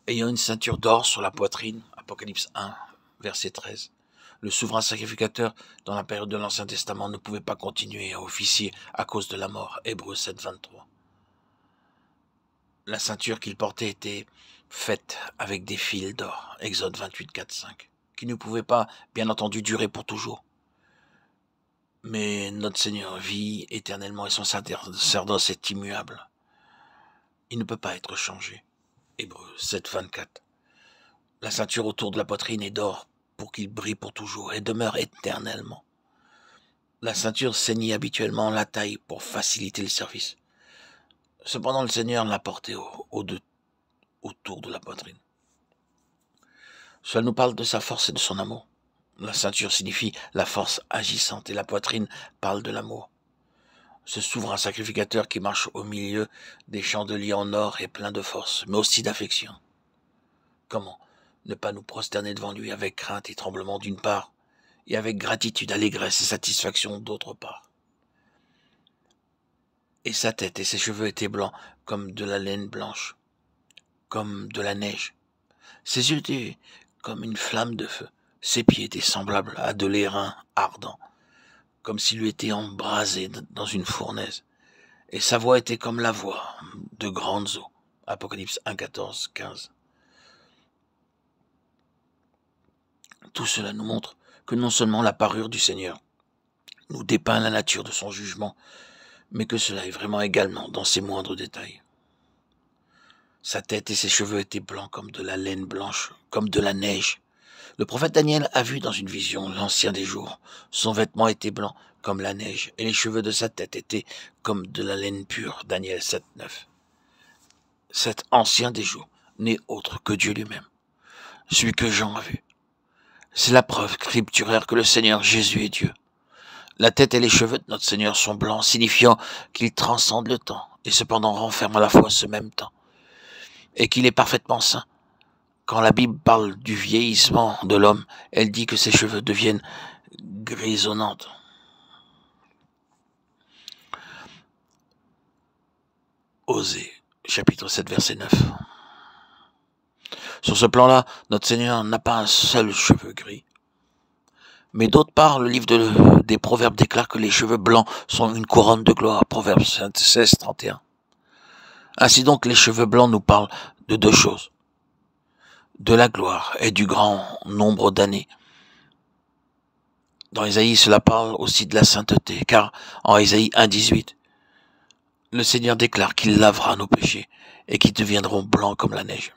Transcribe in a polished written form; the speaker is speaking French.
ayant une ceinture d'or sur la poitrine, Apocalypse 1, verset 13. Le souverain sacrificateur, dans la période de l'Ancien Testament, ne pouvait pas continuer à officier à cause de la mort, Hébreux 7, 23. La ceinture qu'il portait était faite avec des fils d'or, Exode 28, 4, 5, qui ne pouvait pas, bien entendu, durer pour toujours. Mais notre Seigneur vit éternellement et son sacerdoce est immuable. Il ne peut pas être changé. Hébreux 7, 24. La ceinture autour de la poitrine est d'or pour qu'il brille pour toujours et demeure éternellement. La ceinture ceignit habituellement la taille pour faciliter le service. Cependant, le Seigneur l'a portée autour de la poitrine. Cela nous parle de sa force et de son amour. La ceinture signifie la force agissante et la poitrine parle de l'amour. Ce souverain sacrificateur qui marche au milieu des chandeliers en or est plein de force, mais aussi d'affection. Comment ne pas nous prosterner devant lui avec crainte et tremblement d'une part, et avec gratitude, allégresse et satisfaction d'autre part. Et sa tête et ses cheveux étaient blancs comme de la laine blanche, comme de la neige. Ses yeux étaient comme une flamme de feu. Ses pieds étaient semblables à de l'airain ardent, comme s'il eût été embrasé dans une fournaise. Et sa voix était comme la voix de grandes eaux. Apocalypse 1, 14, 15. Tout cela nous montre que non seulement la parure du Seigneur nous dépeint la nature de son jugement, mais que cela est vraiment également dans ses moindres détails. Sa tête et ses cheveux étaient blancs comme de la laine blanche, comme de la neige. Le prophète Daniel a vu dans une vision l'ancien des jours. Son vêtement était blanc comme la neige, et les cheveux de sa tête étaient comme de la laine pure. Daniel 7, 9. Cet ancien des jours n'est autre que Dieu lui-même, celui que Jean a vu. C'est la preuve scripturaire que le Seigneur Jésus est Dieu. La tête et les cheveux de notre Seigneur sont blancs, signifiant qu'il transcende le temps, et cependant renferme à la fois ce même temps, et qu'il est parfaitement saint. Quand la Bible parle du vieillissement de l'homme, elle dit que ses cheveux deviennent grisonnants. Osée, chapitre 7, verset 9. Sur ce plan-là, notre Seigneur n'a pas un seul cheveu gris. Mais d'autre part, le livre des Proverbes déclare que les cheveux blancs sont une couronne de gloire. Proverbes 16, 31. Ainsi donc, les cheveux blancs nous parlent de deux choses. De la gloire et du grand nombre d'années. Dans Ésaïe, cela parle aussi de la sainteté, car en Ésaïe 1, 18, le Seigneur déclare qu'il lavera nos péchés et qu'ils deviendront blancs comme la neige.